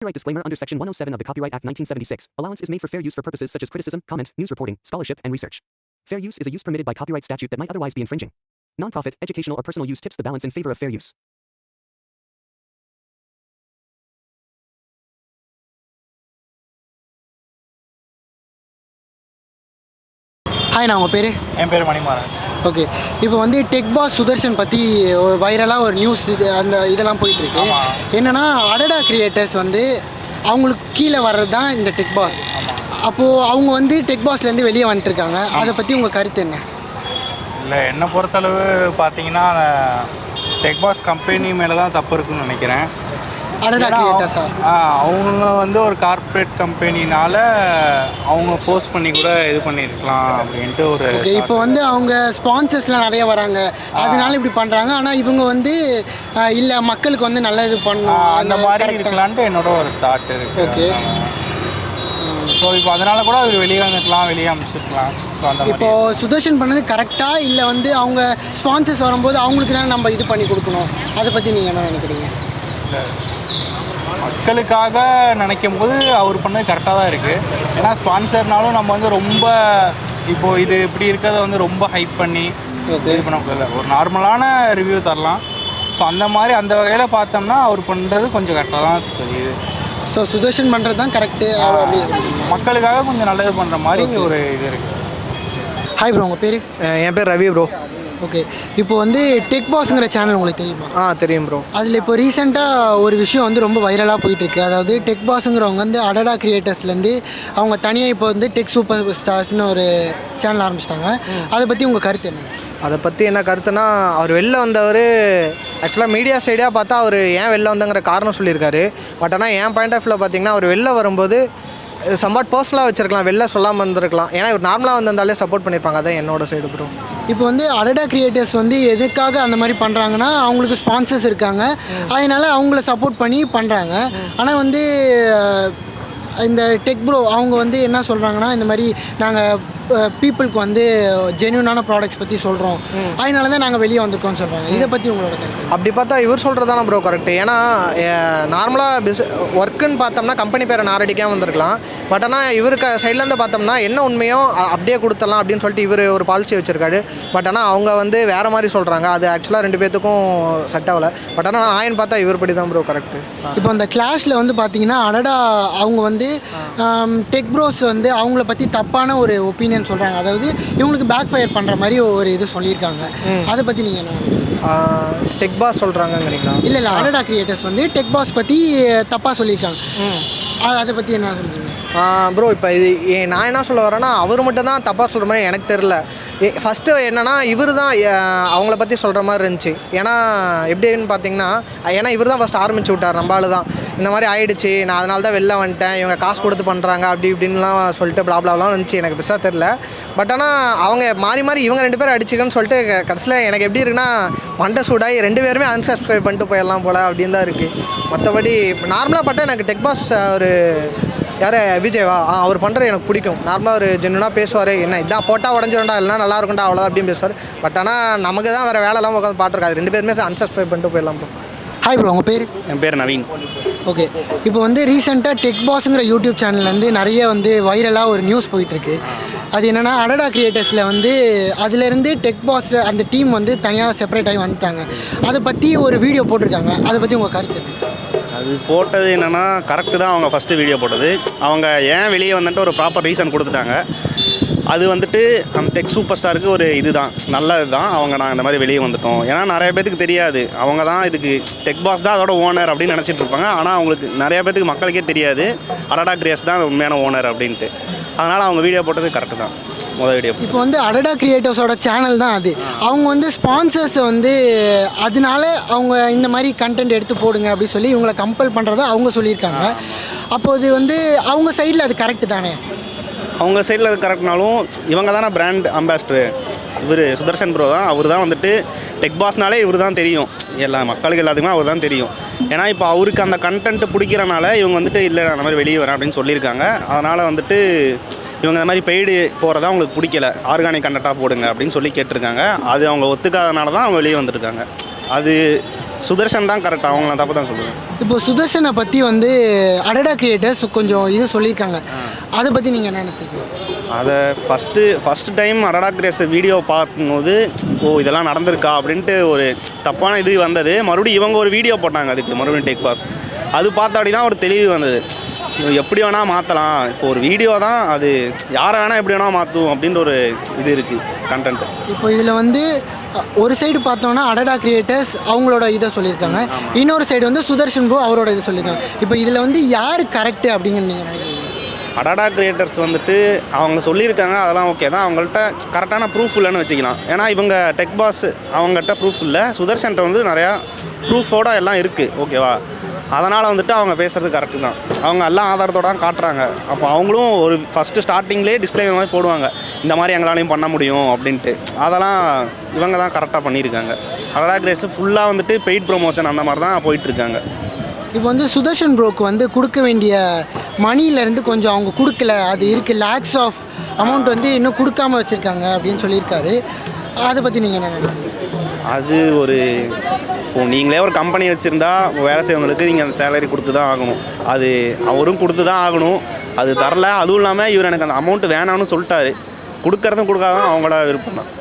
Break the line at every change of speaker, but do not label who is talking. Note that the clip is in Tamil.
Copyright disclaimer under Section 107 of the Copyright Act 1976. Allowance is made for fair use for purposes such as criticism, comment, news reporting, scholarship, and research. Fair use is a use permitted by copyright statute that might otherwise be infringing. Nonprofit, educational, or personal use tips the balance in favor of fair use.
Hi, நான் உங்கள் பேர்?
என் பேர் மணிமாறன்.
ஓகே, இப்போ வந்து டெக் பாஸ் சுதர்ஷன் பற்றி ஒரு வைரலாக ஒரு நியூஸ் அந்த இதெல்லாம் போயிட்டுருக்கு. என்னென்னா அடடா கிரியேட்டர்ஸ் வந்து அவங்களுக்கு கீழே வர்றது தான் இந்த டெக் பாஸ். அப்போது அவங்க வந்து டெக் பாஸ்லேருந்து வெளியே வந்துட்டுருக்காங்க. அதை பற்றி உங்கள் கருத்து என்ன?
இல்லை, என்னை பொறுத்தளவு பார்த்தீங்கன்னா டெக் பாஸ் கம்பெனி மேலே தான் தப்பு இருக்குன்னு நினைக்கிறேன்.
அடடா கிரியேட்டர்ஸா?
அவங்க வந்து ஒரு கார்ப்பரேட் கம்பெனினால அவங்க போஸ்ட் பண்ணி கூட இது பண்ணியிருக்கலாம் அப்படின்ட்டு ஒரு.
ஓகே, இப்போ வந்து அவங்க ஸ்பான்சர்ஸ்லாம் நிறைய வராங்க, அதனால இப்படி பண்ணுறாங்க. ஆனால் இவங்க வந்து இல்லை, மக்களுக்கு வந்து நல்ல இது பண்ணணும்
அந்த மாதிரி இருக்கலான்ட்டு என்னோட ஒரு தாட் இருக்குது.
ஓகே,
ஸோ இப்போ அதனால கூட அவர் வெளியே வந்துக்கலாம், வெளியே அமைச்சிருக்கலாம். ஸோ அந்த
இப்போது சுதர்ஷன் பண்ணது கரெக்டாக இல்லை வந்து அவங்க ஸ்பான்சர்ஸ் வரும்போது அவங்களுக்கு தான் நம்ம இது பண்ணி கொடுக்கணும்? அதை பற்றி நீங்கள் என்ன நினைக்கிறீங்க?
மக்களுக்காக நினைக்கும் போது அவர் பண்ணது கரெக்டாக தான் இருக்குது. ஏன்னா ஸ்பான்சர்னாலும் நம்ம வந்து ரொம்ப இப்போது இது இப்படி இருக்கிறத வந்து ரொம்ப ஹைப் பண்ணி இது பண்ணக்கூடாது. ஒரு நார்மலான ரிவ்யூ தரலாம். ஸோ அந்த மாதிரி அந்த வகையில் பார்த்தோம்னா அவர் பண்ணுறது கொஞ்சம் கரெக்டாக தான் தெரியுது.
ஸோ சுதர்ஷன் பண்ணுறது தான் கரெக்டு,
மக்களுக்காக கொஞ்சம் நல்லது பண்ணுற மாதிரி ஒரு இது இருக்குது.
ஹாய் ப்ரோ, உங்கள் பேர்?
என் பேர் ரவி ப்ரோ.
ஓகே, இப்போ வந்து டெக் பாஸ்ங்கிற சேனல் உங்களுக்கு தெரியுமா?
தெரியும் ப்ரோ.
அதில் இப்போ ரீசெண்டாக ஒரு விஷயம் வந்து ரொம்ப வைரலாக போயிட்டுருக்கு. அதாவது டெக் பாஸுங்கிறவங்க வந்து அடடா கிரியேட்டர்ஸ்லேருந்து அவங்க தனியாக இப்போ வந்து டெக் சூப்பர் ஸ்டார்ஸ்னு ஒரு சேனல் ஆரம்பிச்சிட்டாங்க. அதை பற்றி உங்கள் கருத்து என்ன?
அதை பற்றி என்ன கருத்துனா, அவர் வெளில வந்தவர் ஆக்சுவலாக மீடியா சைடாக பார்த்தா அவர் ஏன் வெளில வந்தங்கிற காரணம் சொல்லியிருக்காரு. பட் ஆனால் என் பாயிண்ட் ஆஃப் வியூவில் பார்த்தீங்கன்னா அவர் வெளில வரும்போது சம்பாட் பர்சனலாக வச்சுருக்கலாம், வெளில சொல்லாமல் இருந்திருக்கலாம். ஏன்னா இவர் நார்மலாக வந்திருந்தாலே சப்போர்ட் பண்ணியிருப்பாங்க. அதான் என்னோட சைடு ப்ரோ.
இப்போ வந்து அடடா கிரியேட்டர்ஸ் வந்து எதுக்காக அந்த மாதிரி பண்ணுறாங்கன்னா, அவங்களுக்கு ஸ்பான்சர்ஸ் இருக்காங்க, அதனால் அவங்கள சப்போர்ட் பண்ணி பண்ணுறாங்க. ஆனால் வந்து இந்த டெக் ப்ரோ அவங்க வந்து என்ன சொல்கிறாங்கன்னா, இந்த மாதிரி நாங்கள் பீப்புளுக்கு வந்து ஜென்யூனான ப்ராடக்ட்ஸ் பற்றி சொல்கிறோம், அதனால தான் நாங்கள் வெளியே வந்திருக்கோம்னு சொல்கிறாங்க. இதை பற்றி உங்களோட கருத்து?
அப்படி பார்த்தா இவர் சொல்கிறது தானே ப்ரோ கரெக்டு. ஏன்னா நார்மலாக ஒர்க்குன்னு பார்த்தோம்னா கம்பெனி பேரை நாரடிக்காமல் வந்திருக்கலாம். பட் ஆனால் இவருக்கு சைட்லேருந்து பார்த்தோம்னா என்ன உண்மையோ அப்படியே கொடுத்துடலாம் அப்படின்னு சொல்லிட்டு இவர் ஒரு பாலிசி வச்சுருக்காரு. பட் ஆனால் அவங்க வந்து வேறு மாதிரி சொல்கிறாங்க. அது ஆக்சுவலாக ரெண்டு பேர்த்துக்கும் செட் ஆகலை. பட் ஆனால் நான் பார்த்தா இவர் படி தான் ப்ரோ கரெக்டு.
இப்போ அந்த கிளாஷில் வந்து பார்த்தீங்கன்னா அடடா அவங்க வந்து டெக் ப்ரோஸ் வந்து அவங்கள பற்றி தப்பான ஒரு ஒப்பீனியன் சொல்கிறாங்க. அதாவது இவங்களுக்கு பேக் ஃபயர் பண்ணுற மாதிரி ஒரு இது சொல்லியிருக்காங்க. அதை பற்றி நீங்கள் என்ன?
டெக் பாஸ் சொல்கிறாங்கங்கிறீங்களா?
இல்லை, அடடா கிரியேட்டர்ஸ் வந்து டெக் பாஸ் பற்றி தப்பாக சொல்லியிருக்காங்க. அதை பற்றி என்ன சொல்லுங்கள்
ப்ரோ? இப்போ இது நான் என்ன சொல்ல வரேன்னா, அவர் மட்டும் தான் தப்பாக சொல்கிற மாதிரி எனக்கு தெரில. ஃபஸ்ட்டு என்னென்னா இவர் தான் அவங்கள பற்றி சொல்கிற மாதிரி இருந்துச்சு. ஏன்னா எப்படின்னு பார்த்தீங்கன்னா, ஏன்னா இவர் தான் ஃபஸ்ட் ஆரம்பிச்சு விட்டார். நம்மளால தான் இந்த மாதிரி ஆகிடுச்சு, நான் அதனால தான் வெளில வந்துட்டேன், இவங்க காசு கொடுத்து பண்ணுறாங்க அப்படி இப்படின்லாம் சொல்லிட்டு ப்ளாப்லாம் இருந்துச்சு. எனக்கு பெருசாக தெரில. பட் ஆனால் அவங்க மாறி மாறி இவங்க ரெண்டு பேரும் அடிச்சுக்கன்னு சொல்லிட்டு கடைசியில் எனக்கு எப்படி இருக்குன்னா, மண்டை சூடாகி ரெண்டு பேருமே அன்சப்ஸ்கிரைப் பண்ணிட்டு போயிடலாம் போல் அப்படின்னு தான் இருக்குது. மற்றபடி நார்மலாக பார்த்தா எனக்கு டெக் பாஸ் ஒரு யார் விஜய்வா அவர் பண்ணுறது எனக்கு பிடிக்கும். நார்மலாக ஒரு ஜென்யூனாக பேசுவார். என்ன இதான் போட்டால் உடஞ்சிருண்டா, இல்லைனா நல்லா இருக்கும்டா அவ்வளோதான் அப்படின்னு பேசுவார். பட் ஆனால் நமக்கு தான் வேறு வேலைலாம் உட்காந்து பாட்டுருக்காது. ரெண்டு பேருமே அன்சப்ஸ்கிரைப் பண்ணிட்டு போயிடலாம் ப்ரோ.
ஹாய் ப்ரோ, உங்கள் பேர்?
என் பேர் நவீன்.
ஓகே, இப்போ வந்து ரீசெண்டாக டெக் பாஸுங்கிற யூடியூப் சேனல்லேருந்து நிறைய வந்து வைரலாக ஒரு நியூஸ் போயிட்டுருக்கு. அது என்னென்னா அடடா கிரியேட்டர்ஸில் வந்து அதுலேருந்து டெக் பாஸில் அந்த டீம் வந்து தனியாக செப்பரேட் ஆகி வந்துட்டாங்க. அதை பற்றி ஒரு வீடியோ போட்டிருக்காங்க. அதை பற்றி உங்கள் கருத்து?
அது போட்டது என்னென்னா கரெக்டு தான். அவங்க ஃபஸ்ட்டு வீடியோ போட்டது அவங்க ஏன் வெளியே வந்துட்டு ஒரு ப்ராப்பர் ரீசன் கொடுத்துட்டாங்க. அது வந்துட்டு அந்த டெக் சூப்பர் ஸ்டாருக்கு ஒரு இது தான், நல்லது தான். நான் இந்த மாதிரி வெளியே வந்துட்டோம். ஏன்னா நிறைய பேத்துக்கு தெரியாது, அவங்க தான் இதுக்கு டெக் பாஸ் தான் அதோட ஓனர் அப்படின்னு நினச்சிட்டு இருப்பாங்க. ஆனால் அவங்களுக்கு நிறைய பேத்துக்கு மக்களுக்கே தெரியாது அடடா கிரியேஸ் தான் உண்மையான ஓனர் அப்படின்ட்டு. அதனால் அவங்க வீடியோ போட்டது கரெக்டு தான், முதல் வீடியோ.
இப்போ வந்து அடடா கிரியேட்டர்ஸோட சேனல் தான் அது. அவங்க வந்து ஸ்பான்சர்ஸை வந்து அதனால அவங்க இந்த மாதிரி கண்டென்ட் எடுத்து போடுங்க அப்படின்னு சொல்லி இவங்களை கம்பல் பண்ணுறதா அவங்க சொல்லியிருக்காங்க. அப்போது வந்து அவங்க சைடில் அது கரெக்டு தானே?
அவங்க சைடில் அது கரெக்ட்னாலும் இவங்க தானே பிராண்ட் அம்பாசிடரு. இவர் சுதர்ஷன் ப்ரோ தான். அவர் தான் வந்துட்டு டெக் பாஸ்னாலே இவர் தான் தெரியும், எல்லா மக்களுக்கு எல்லாத்துக்குமே அவர் தான் தெரியும். ஏன்னா இப்போ அவருக்கு அந்த கண்டென்ட் பிடிக்கிறனால இவங்க வந்துட்டு இல்லை அந்த மாதிரி வெளியே வரேன் அப்படின்னு சொல்லியிருக்காங்க. அதனால் வந்துட்டு இவங்க இந்த மாதிரி பெய்டு போகிறதா அவங்களுக்கு பிடிக்கல, ஆர்கானிக் கண்டென்ட்டாக போடுங்க அப்படின்னு சொல்லி கேட்டிருக்காங்க. அது அவங்க ஒத்துக்காதனால தான் அவங்க வெளியே வந்திருக்காங்க. அது சுதர்ஷன் தான் கரெக்டாக, அவங்க நான் தப்பு தான் சொல்லுவேன்.
இப்போ சுதர்ஷனை பற்றி வந்து அடடா கிரியேட்டர்ஸ் கொஞ்சம் இது சொல்லியிருக்காங்க, அதை பற்றி நீங்கள் என்ன நினச்சிருக்கீங்க?
அதை ஃபஸ்ட்டு டைம் அடடா கிரியேட்டர்ஸ் வீடியோ பார்க்கும்போது ஓ இதெல்லாம் நடந்திருக்கா அப்படின்ட்டு ஒரு தப்பான இது வந்தது. மறுபடியும் இவங்க ஒரு வீடியோ போட்டாங்க அதுக்கு, மறுபடியும் டெக் பாஸ், அது பார்த்தாடி தான் ஒரு தெளிவு வந்தது. எப்படி வேணால் மாற்றலாம், இப்போ ஒரு வீடியோ தான், அது யாரை வேணால் எப்படி வேணால் மாற்றும் அப்படின்ற ஒரு இது இருக்குது கண்டென்ட்.
இப்போ இதில் வந்து ஒரு சைடு பார்த்தோன்னா அடடா கிரியேட்டர்ஸ் அவங்களோட இதை சொல்லியிருக்காங்க, இன்னொரு சைடு வந்து சுதர்ஷன் ப்ரோ அவரோட இதை சொல்லியிருக்காங்க. இப்போ இதில் வந்து யார் கரெக்டு அப்படிங்கிறது நீங்கள் நினைக்கிறீங்க?
அடடா கிரியேட்டர்ஸ் வந்துட்டு அவங்க சொல்லியிருக்காங்க, அதெல்லாம் ஓகே தான், அவங்கள்ட்ட கரெக்டான ப்ரூஃப் இல்லைன்னு வச்சுக்கலாம். ஏன்னா இவங்க டெக் பாஸ் அவங்ககிட்ட ப்ரூஃப் இல்லை, சுதர்ஷன்ட்ட வந்து நிறையா ப்ரூஃபோடு எல்லாம் இருக்குது, ஓகேவா? அதனால் வந்துட்டு அவங்க பேசுகிறது கரெக்டு தான், அவங்க எல்லாம் ஆதாரத்தோடு தான் காட்டுறாங்க. அப்போ அவங்களும் ஒரு ஃபஸ்ட்டு ஸ்டார்டிங்லேயே டிஸ்க்ளைமர் மாதிரி போடுவாங்க, இந்த மாதிரி எங்களாலையும் பண்ண முடியும் அப்படின்ட்டு. அதெல்லாம் இவங்க தான் கரெக்டாக பண்ணியிருக்காங்க. அடடா கிரியேட்டர்ஸ் ஃபுல்லாக வந்துட்டு பெய்ட் ப்ரொமோஷன் அந்த மாதிரி தான் போயிட்டுருக்காங்க.
இப்போ வந்து சுதர்ஷன் ப்ரோக்கு வந்து கொடுக்க வேண்டிய மணிலேருந்து கொஞ்சம் அவங்க கொடுக்கல, அது இருக்குது, லேக்ஸ் ஆஃப் அமௌண்ட் வந்து இன்னும் கொடுக்காம வச்சுருக்காங்க அப்படின்னு சொல்லியிருக்காரு. அதை பற்றி நீங்கள் என்ன நினைக்கிறீங்க?
அது ஒரு இப்போது நீங்களே ஒரு கம்பெனி வச்சுருந்தா வேலை செய்வங்களுக்கு நீங்கள் அந்த சேலரி கொடுத்து தான் ஆகணும், அது அவரும் கொடுத்து தான் ஆகணும். அது தரல, அதுவும் இல்லாமல் இவர் எனக்கு அந்த அமௌண்ட்டு வேணாம்னு சொல்லிட்டாரு, கொடுக்கறதும் கொடுக்காதான் அவங்களோட விருப்பம் தான்.